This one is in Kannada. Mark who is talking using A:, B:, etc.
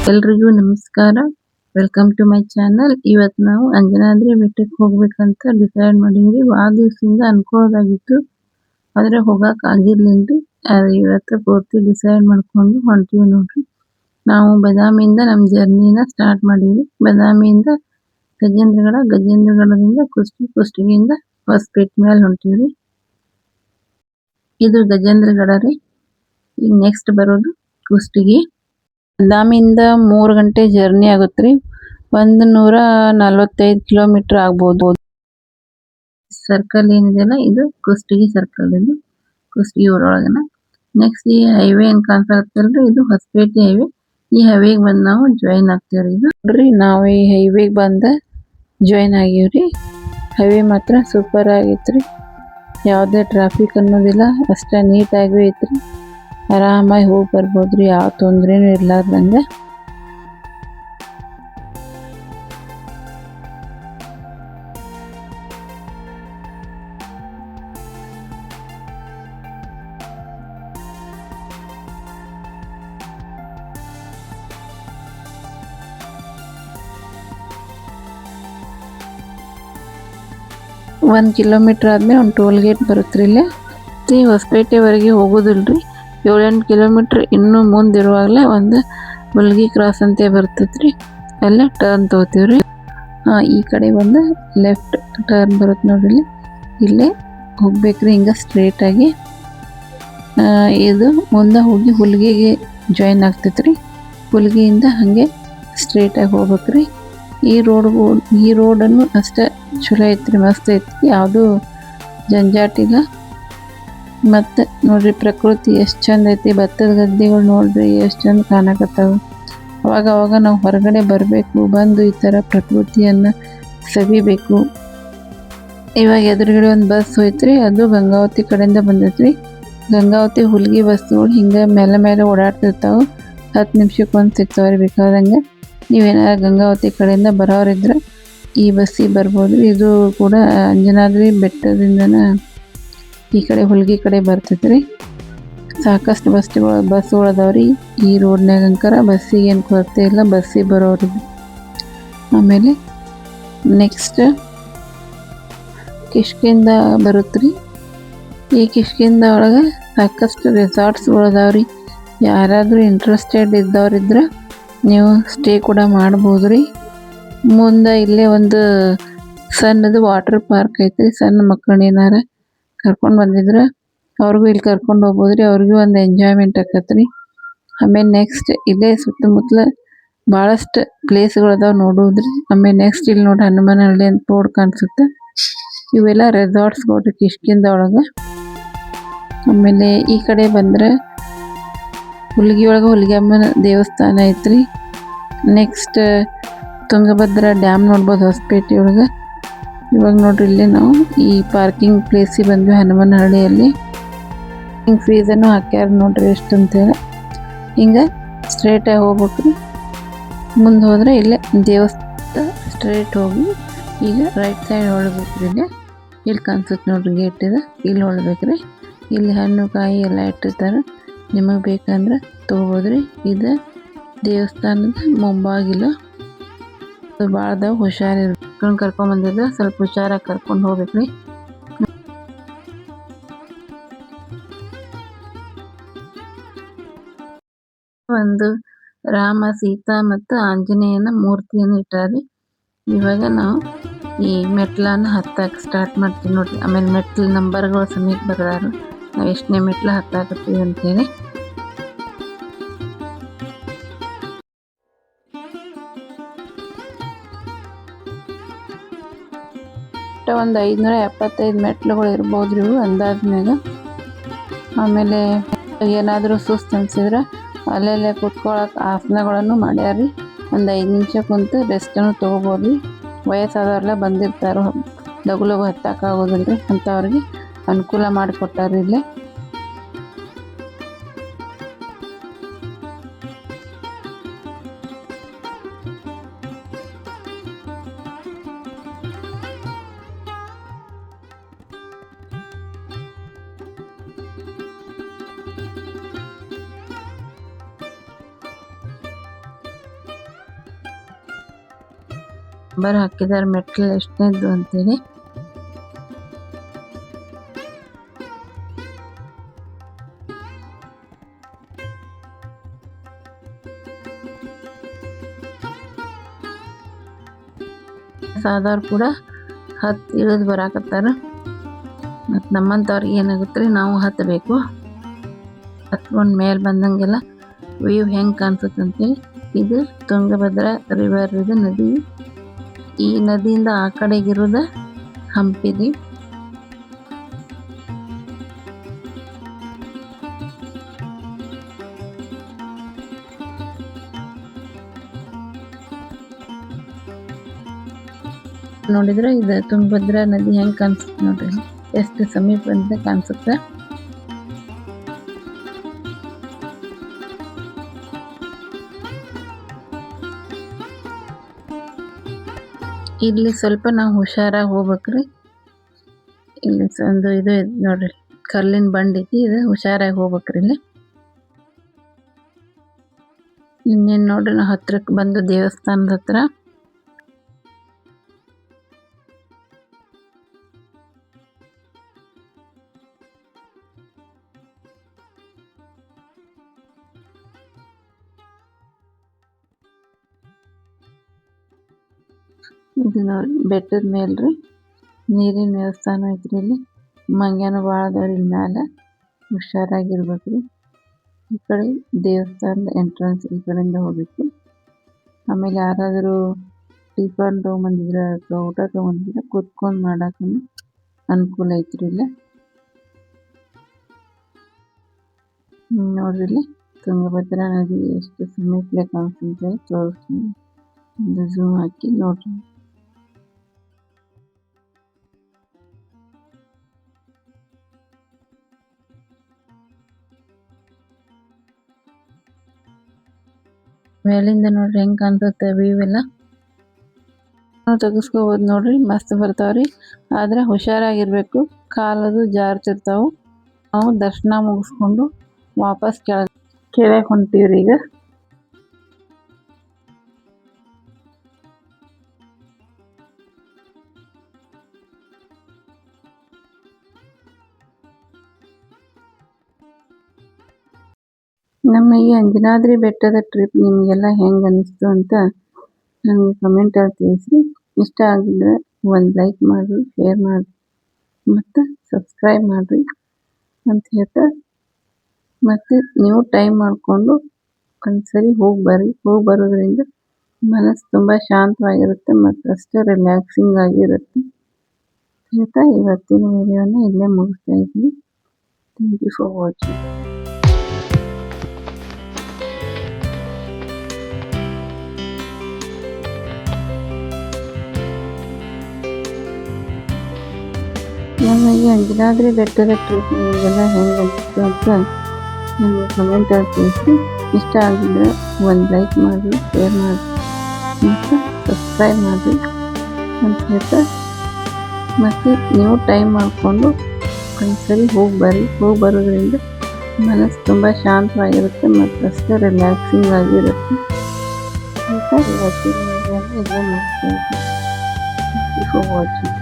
A: ಎಲ್ರಿಗೂ ನಮಸ್ಕಾರ. Welcome to my channel. ಇವತ್ತು ನಾವು ಅಂಜನಾದ್ರಿ ಬೆಟ್ಟಕ್ಕೆ ಹೋಗ್ಬೇಕಂತ ಡಿಸೈಡ್ ಮಾಡಿದ್ವಿ. ಆ ದಿವಸದಿಂದ ಅನ್ಕೊಳ್ಳೋದಾಗಿತ್ತು, ಆದರೆ ಹೋಗಕ್ಕೆ ಆಗಿರ್ಲಿಲ್ರಿ. ಇವತ್ತು ಪೂರ್ತಿ ಡಿಸೈಡ್ ಮಾಡ್ಕೊಂಡು ಹೊಂಟಿವಿ ನೋಡ್ರಿ. ನಾವು ಬದಾಮಿಯಿಂದ ನಮ್ಮ ಜರ್ನಿನ ಸ್ಟಾರ್ಟ್ ಮಾಡಿದ್ವಿ. ಬದಾಮಿಯಿಂದ ಗಜೇಂದ್ರಗಡ, ಗಜೇಂದ್ರಗಡದಿಂದ ಕುಷ್ಟಗಿಯಿಂದ ಹೊಸಪೇಟೆ ಮೇಲೆ ಹೊಂಟಿವ್ರಿ. ಇದು ಗಜೇಂದ್ರಗಡ ರೀ. ಈಗ ನೆಕ್ಸ್ಟ್ ಬರೋದು ಕುಷ್ಟಗಿ. ಬದಾಮಿಯಿಂದ 3 ಗಂಟೆ ಜರ್ನಿ ಆಗುತ್ತ್ರಿ. 145 ಕಿಲೋಮೀಟರ್ ಆಗ್ಬೋದು. ಸರ್ಕಲ್ ಏನಿದೆಯಲ್ಲ, ಇದು ಕುಷ್ಟಗಿ ಸರ್ಕಲ್. ಇದು ಕುಷ್ಟಗಿ ಊರೊಳಗನ. ನೆಕ್ಸ್ಟ್ ಈ ಹೈವೇ ಏನ್ ಕಾಣ್ತಾರತ್ತಲ್ರಿ, ಇದು ಹೊಸಪೇಟೆ ಹೈವೇ. ಈ ಹೈವೇಗೆ ಬಂದು ನಾವು ಜಾಯಿನ್ ಆಗ್ತೇವ್ರಿ. ಈಗ ನೋಡ್ರಿ, ನಾವು ಈ ಹೈವೇಗೆ ಬಂದ ಜಾಯಿನ್ ಆಗಿವ್ರಿ. ಹೈವೇ ಮಾತ್ರ ಸೂಪರ್ ಆಗೈತ್ರಿ. ಯಾವುದೇ ಟ್ರಾಫಿಕ್ ಅನ್ನೋದಿಲ್ಲ, ಅಷ್ಟೇ ನೀಟಾಗಿ ಐತ್ರಿ. ಆರಾಮಾಗಿ ಹೋಗಿ ಬರ್ಬೋದ್ರಿ, ಯಾವ ತೊಂದ್ರೆನೂ ಇರ್ಲಾರ್ದಂಗೆ. ಒಂದು ಕಿಲೋಮೀಟರ್ ಆದ್ಮೇಲೆ ಒಂದು ಟೋಲ್ ಗೇಟ್ ಬರುತ್ತ್ರಿ. ಇಲ್ಲೇ ಹೊಸಪೇಟೆವರೆಗೆ ಹೋಗೋದಿಲ್ರಿ. 7-8 ಕಿಲೋಮೀಟರ್ ಇನ್ನೂ ಮುಂದಿರುವಾಗಲೇ ಒಂದು ಮುಲ್ಗಿ ಕ್ರಾಸ್ ಅಂತ ಬರ್ತೈತ್ರಿ. ಅಲ್ಲೇ ಟರ್ನ್ ತೊಗೋತೀವ್ರಿ. ಈ ಕಡೆ ಒಂದು ಲೆಫ್ಟ್ ಟರ್ನ್ ಬರುತ್ತೆ ನೋಡ್ರಿ. ಇಲ್ಲೇ ಹೋಗ್ಬೇಕ್ರಿ, ಹಿಂಗೆ ಸ್ಟ್ರೇಟ್ ಆಗಿ. ಇದು ಮುಂದೆ ಹೋಗಿ ಹುಲ್ಗಿಗೆ ಜಾಯಿನ್ ಆಗ್ತೈತ್ರಿ. ಹುಲ್ಗಿಯಿಂದ ಹಾಗೆ ಸ್ಟ್ರೇಟಾಗಿ ಹೋಗ್ಬೇಕ್ರಿ. ಈ ರೋಡನ್ನು ಅಷ್ಟೇ ಚಲೋ ಐತ್ರಿ, ಮಸ್ತ್ ಐತಿ. ಯಾವುದೂ ಜಂಜಾಟಿಲ್ಲ. ಮತ್ತು ನೋಡ್ರಿ, ಪ್ರಕೃತಿ ಎಷ್ಟು ಚಂದ ಐತಿ. ಭತ್ತದ ಗದ್ದೆಗಳು ನೋಡ್ರಿ ಎಷ್ಟು ಚಂದ ಕಾಣಕತ್ತಾವ. ಅವಾಗ ನಾವು ಹೊರಗಡೆ ಬರಬೇಕು, ಬಂದು ಈ ಥರ ಪ್ರಕೃತಿಯನ್ನು ಸವಿಬೇಕು. ಇವಾಗ ಎದುರುಗಡೆ ಒಂದು ಬಸ್ ಹೋಯ್ತ್ರಿ, ಅದು ಗಂಗಾವತಿ ಕಡೆಯಿಂದ ಬಂದೈತ್ರಿ. ಗಂಗಾವತಿ ಹುಲ್ಗಿ ಬಸ್ಗಳು ಹಿಂಗೆ ಮೇಲೆ ಓಡಾಡ್ತಿರ್ತಾವೆ. 10 ನಿಮಿಷಕ್ಕೊಂದು ಸಿಗ್ತಾವ್ರಿ ಬೇಕಾದಂಗೆ. ನೀವೇನಾರ ಗಂಗಾವತಿ ಕಡೆಯಿಂದ ಬರೋರಿದ್ರೆ ಈ ಬಸ್ಸಿಗೆ ಬರ್ಬೋದು. ಇದು ಕೂಡ ಅಂಜನಾದ್ರಿ ಬೆಟ್ಟದಿಂದನ ಈ ಕಡೆ ಹುಲ್ಗಿ ಕಡೆ ಬರ್ತೈತ್ರಿ. ಸಾಕಷ್ಟು ಬಸ್ಗಳು ಅದಾವ್ರಿ ಈ ರೋಡ್ನಾಗ. ಅಂಕರ ಬಸ್ಸಿಗೆ ಏನು ಕೊರತೆ ಇಲ್ಲ, ಬಸ್ಸಿಗೆ ಬರೋರಿಗೆ. ಆಮೇಲೆ ನೆಕ್ಸ್ಟ್ ಕಿಷ್ಕಿಂದ ಬರುತ್ತ್ರಿ. ಈ ಕಿಷ್ಕಿಂದ ಒಳಗೆ ಸಾಕಷ್ಟು ರೆಸಾರ್ಟ್ಸ್ಗಳು ಅದಾವ್ರಿ. ಯಾರಾದರೂ ಇಂಟ್ರೆಸ್ಟೆಡ್ ಇದ್ದವ್ರಿದ್ರೆ ನೀವು ಸ್ಟೇ ಕೂಡ ಮಾಡ್ಬೋದು ರೀ. ಮುಂದೆ ಇಲ್ಲೇ ಒಂದು ಸಣ್ಣದು ವಾಟರ್ ಪಾರ್ಕ್ ಐತ್ರಿ. ಸಣ್ಣ ಮಕ್ಕಳನ್ನ ಏನಾರ ಕರ್ಕೊಂಡು ಬಂದಿದ್ರೆ ಅವ್ರಿಗೂ ಇಲ್ಲಿ ಕರ್ಕೊಂಡು ಹೋಗ್ಬೋದು ರೀ. ಅವ್ರಿಗೂ ಒಂದು ಎಂಜಾಯ್ಮೆಂಟ್ ಆಕತ್ರಿ. ಆಮೇಲೆ ನೆಕ್ಸ್ಟ್ ಇಲ್ಲೇ ಸುತ್ತಮುತ್ತಲ ಭಾಳಷ್ಟು ಪ್ಲೇಸ್ಗಳು ಅದಾವೆ ನೋಡೋದ್ರಿ. ಆಮೇಲೆ ನೆಕ್ಸ್ಟ್ ಇಲ್ಲಿ ನೋಡಿ ಹನುಮನಹಳ್ಳಿ ಅಂತ ಬೋರ್ಡ್ ಕಾಣಿಸುತ್ತೆ. ಇವೆಲ್ಲ ರೆಸಾರ್ಟ್ಸ್ಗಳು ಕಿಷ್ಕಿಂದ ಒಳಗೆ. ಆಮೇಲೆ ಈ ಕಡೆ ಬಂದರೆ ಹುಲ್ಗಿ ಒಳಗೆ ಹುಲ್ಗಮ್ಮನ ದೇವಸ್ಥಾನ ಐತ್ರಿ. ನೆಕ್ಸ್ಟ್ ತುಂಗಭದ್ರಾ ಡ್ಯಾಮ್ ನೋಡ್ಬೋದು ಹೊಸಪೇಟೆ ಒಳಗೆ. ಇವಾಗ ನೋಡ್ರಿ, ಇಲ್ಲಿ ನಾವು ಈ ಪಾರ್ಕಿಂಗ್ ಪ್ಲೇಸಿಗೆ ಬಂದ್ವಿ ಹನುಮನಹಳ್ಳಿಯಲ್ಲಿ. ಹಿಂಗೆ ಫೀಸನ್ನು ಹಾಕ್ಯಾರ ನೋಡ್ರಿ ಎಷ್ಟು ಅಂತೇಳಿ. ಹಿಂಗೆ ಸ್ಟ್ರೇಟಾಗಿ ಹೋಗ್ಬೇಕ್ರಿ. ಮುಂದೆ ಹೋದರೆ ಇಲ್ಲೇ ದೇವಸ್ಥಾನ. ಸ್ಟ್ರೇಟ್ ಹೋಗಿ ಈಗ ರೈಟ್ ಸೈಡ್ ಹೊಳ್ಬೇಕ್ರಿ. ಇಲ್ಲಿ ಕಾಣಿಸುತ್ತೆ ನೋಡ್ರಿ ಗೇಟ್ ಇದೆ, ಇಲ್ಲಿ ಹೊಳ್ಬೇಕ್ರಿ. ಇಲ್ಲಿ ಹಣ್ಣು ಕಾಯಿ ಎಲ್ಲ ಇಟ್ಟಿರ್ತಾರೆ, ನಿಮಗೆ ಬೇಕಂದ್ರೆ ತೊಗೋಬೋದ್ರಿ. ಇದು ದೇವಸ್ಥಾನದ ಮುಂಬಾಗಿಲು. ಭಾಳದ ಹುಷಾರಿರ್ಬೇಕು. ಕರ್ಕೊಂಬಂದಿದ್ರೆ ಸ್ವಲ್ಪ ಹುಷಾರಾಗಿ ಕರ್ಕೊಂಡು ಹೋಗ್ಬೇಕ್ರಿ. ಒಂದು ರಾಮ, ಸೀತಾ ಮತ್ತು ಆಂಜನೇಯನ ಮೂರ್ತಿಯನ್ನು ಇಟ್ಟಾರಿ. ಇವಾಗ ನಾವು ಈ ಮೆಟ್ಲನ್ನು ಹತ್ತಕ್ಕೆ ಸ್ಟಾರ್ಟ್ ಮಾಡ್ತೀವಿ ನೋಡ್ರಿ. ಆಮೇಲೆ ಮೆಟ್ಲು ನಂಬರ್ಗಳು ಸಮೇತ ಬರ್ದಾರ, ನಾವು ಎಷ್ಟನೇ ಮೆಟ್ಲು ಹತ್ತಾಕತ್ತೀವಿ ಅಂತೇಳಿ. ಒಂದು 575 ಮೆಟ್ಲುಗಳು ಇರ್ಬೋದ್ರಿ ಇವು ಅಂದಾಜ್ನಾಗ. ಆಮೇಲೆ ಏನಾದರೂ ಸುಸ್ತು ಅನ್ಸಿದ್ರೆ ಅಲ್ಲೆಲ್ಲೇ ಕುತ್ಕೊಳಕ್ಕೆ ಆಸನಗಳನ್ನು ಮಾಡ್ಯಾರಿ. ಒಂದು 5 ನಿಮಿಷ ಕುಂತು ರೆಸ್ಟನ್ನು ತೊಗೋಬೋದು. ವಯಸ್ಸಾದವ್ರೆಲ್ಲ ಬಂದಿರ್ತಾರೋ, ಲಗು ಹತ್ತಕ್ಕಾಗೋದಿಲ್ರಿ, ಅಂಥವ್ರಿಗೆ ಅನುಕೂಲ ಮಾಡಿಕೊಟ್ಟಾರ ಇಲ್ಲೇ. ನಂಬರ್ ಹಾಕಿದಾರೆ ಮೆಟ್ಲು ಎಷ್ಟನೇದ್ದು ಅಂತೇಳಿ. ಸಾದವ್ರು ಕೂಡ ಹತ್ತಿ ಇಳಿದು ಬರಾಕತ್ತಾರ. ಮತ್ತು ನಮ್ಮಂಥವ್ರಿಗೆ ಏನಾಗುತ್ತೆ ರೀ, ನಾವು ಹತ್ತಬೇಕು. ಹತ್ಕೊಂಡು ಮೇಲೆ ಬಂದಂಗೆಲ್ಲ ವ್ಯೂ ಹೆಂಗೆ ಕಾಣಿಸುತ್ತೆ ಅಂತೇಳಿ. ಇದು ತುಂಗಭದ್ರಾ ರಿವರ್, ಇದು ನದಿ. ಈ ನದಿಯಿಂದ ಆ ಕಡೆಗಿರೋದ ಹಂಪಿ ರೀ. ನೋಡಿದ್ರೆ ಇದು ತುಂಗಭದ್ರಾ ನದಿ ಹೆಂಗೆ ಕಾಣಿಸುತ್ತೆ ನೋಡ್ರಿ, ಎಷ್ಟು ಸಮೀಪ ಅಂತ ಕಾಣಿಸುತ್ತೆ. ಇಲ್ಲಿ ಸ್ವಲ್ಪ ನಾವು ಹುಷಾರಾಗಿ ಹೋಗ್ಬೇಕ್ರಿ. ಇಲ್ಲಿ ಒಂದು ಇದು ನೋಡ್ರಿ, ಕಲ್ಲಿನ ಬಂಡಿ ಐತಿ, ಇದು ಹುಷಾರಾಗಿ ಹೋಗ್ಬೇಕ್ರಿ. ಇಲ್ಲಿ ಇನ್ನೇನು ನೋಡ್ರಿ, ನಾವು ಹತ್ರಕ್ಕೆ ಬಂದು ದೇವಸ್ಥಾನದ ಹತ್ರ. ಇದು ನೋಡಿ ಬೆಟ್ಟದ ಮೇಲ್ರಿ ನೀರಿನ ವ್ಯವಸ್ಥಾನ ಐತ್ರಿ. ಇಲ್ಲಿ ಮಂಗ್ಯಾನ ಭಾಳ ಅದಾವ್ರಿ ಇಲ್ಲಿ ಮ್ಯಾಲೆ, ಹುಷಾರಾಗಿರ್ಬೇಕ್ರಿ. ಈ ಕಡೆ ದೇವಸ್ಥಾನದ ಎಂಟ್ರೆನ್ಸ್, ಈ ಕಡೆಯಿಂದ ಹೋಗ್ಬೇಕು. ಆಮೇಲೆ ಯಾರಾದರೂ ಟಿಫನ್ ತೊಗೊಂಬಂದಿದ್ರೆ ಅಥವಾ ಊಟ ತೊಗೊಂಬಂದಿದ್ರೆ ಕುತ್ಕೊಂಡು ಮಾಡಕ್ಕೆ ಅನುಕೂಲ ಐತ್ರಿ ಇಲ್ಲ. ನೋಡ್ರಿ ಇಲ್ಲಿ ತುಂಗಭದ್ರಾ ನದಿ ಎಷ್ಟು ಸಮೀಪಲೆ ಕಾಣಿಸುತ್ತೆ ತೋರಿಸ್ತೀನಿ. ಒಂದು ಝೂಮ್ ಹಾಕಿ ನೋಡ್ರಿ. ಮೇಲಿಂದ ನೋಡ್ರಿ ಹೆಂಗೆ ಕಾಣಿಸುತ್ತೆ ವ್ಯೂ ಎಲ್ಲ. ತೆಗಿಸ್ಕೋಬೋದು ನೋಡ್ರಿ, ಮಸ್ತ್ ಬರ್ತಾವ್ರಿ. ಆದ್ರೆ ಹುಷಾರಾಗಿರ್ಬೇಕು, ಕಾಲದು ಜಾರ್ತಿರ್ತಾವು. ನಾವು ದರ್ಶನ ಮುಗಿಸ್ಕೊಂಡು ವಾಪಸ್ ಕೆಳಗೆ ಹೊಂಟೀವ್ರಿ ಈಗ. ನಮ್ಮ ಈ ಅಂಜನಾದ್ರಿ ಬೆಟ್ಟದ ಟ್ರಿಪ್ ನಿಮಗೆಲ್ಲ ಹೆಂಗೆ ಅನ್ನಿಸ್ತು ಅಂತ ನನಗೆ ಕಮೆಂಟಲ್ಲಿ ತಿಳಿಸಿ. ಇಷ್ಟ ಆಗಿದ್ರೆ ಒಂದು ಲೈಕ್ ಮಾಡಿರಿ, ಶೇರ್ ಮಾಡಿರಿ ಮತ್ತು ಸಬ್ಸ್ಕ್ರೈಬ್ ಮಾಡಿರಿ ಅಂತ ಹೇಳ್ತಾ, ಮತ್ತು ನೀವು ಟೈಮ್ ಮಾಡಿಕೊಂಡು ಒಂದ್ಸರಿ ಹೋಗಿ ಬರ್ರಿ. ಹೋಗಿ ಬರೋದ್ರಿಂದ ಮನಸ್ಸು ತುಂಬ ಶಾಂತವಾಗಿರುತ್ತೆ ಮತ್ತು ಅಷ್ಟೇ ರಿಲ್ಯಾಕ್ಸಿಂಗ್ ಆಗಿರುತ್ತೆ ಹೇಳ್ತಾ ಇವತ್ತಿನ ವಿಡಿಯೋನ ಇಲ್ಲೇ ಮುಗಿಸ್ತಾ ಇದ್ದೀನಿ. Thank you for watching. ನಮ್ಮ ಈ ಅಂಜನಾದ್ರಿ ಬೆಟ್ಟದ ಟ್ರಿಪ್ ನಿಮಗೆಲ್ಲ ಹೆಂಗೆ ಅನಿಸ್ತು ಅಂತ ನನಗೆ ಕಮೆಂಟಲ್ಲಿ ತಿಳಿಸಿ. ಇಷ್ಟ ಆಗಿದ್ರೆ ಒಂದು ಲೈಕ್ ಮಾಡಿರಿ, ಶೇರ್ ಮಾಡಿರಿ ಮತ್ತು ಸಬ್ಸ್ಕ್ರೈಬ್ ಮಾಡಿರಿ ಅಂತ ಹೇಳ್ತಾ, ಮತ್ತು ನೀವು ಟೈಮ್ ಮಾಡಿಕೊಂಡು ಒಂದ್ಸರಿ ಹೋಗಿ ಬರ್ರಿ. ಹೋಗಿ ಬರೋದ್ರಿಂದ ಮನಸ್ಸು ತುಂಬ ಶಾಂತವಾಗಿರುತ್ತೆ ಮತ್ತು ಅಷ್ಟೇ ರಿಲ್ಯಾಕ್ಸಿಂಗ್ ಆಗಿರುತ್ತೆ ಅಂತ ಇವತ್ತಿನ ವಿಡಿಯೋನ ಇಲ್ಲೇ ಮುಗಿಸ್ತಾ ಇದ್ದೀನಿ. Thank you for watching.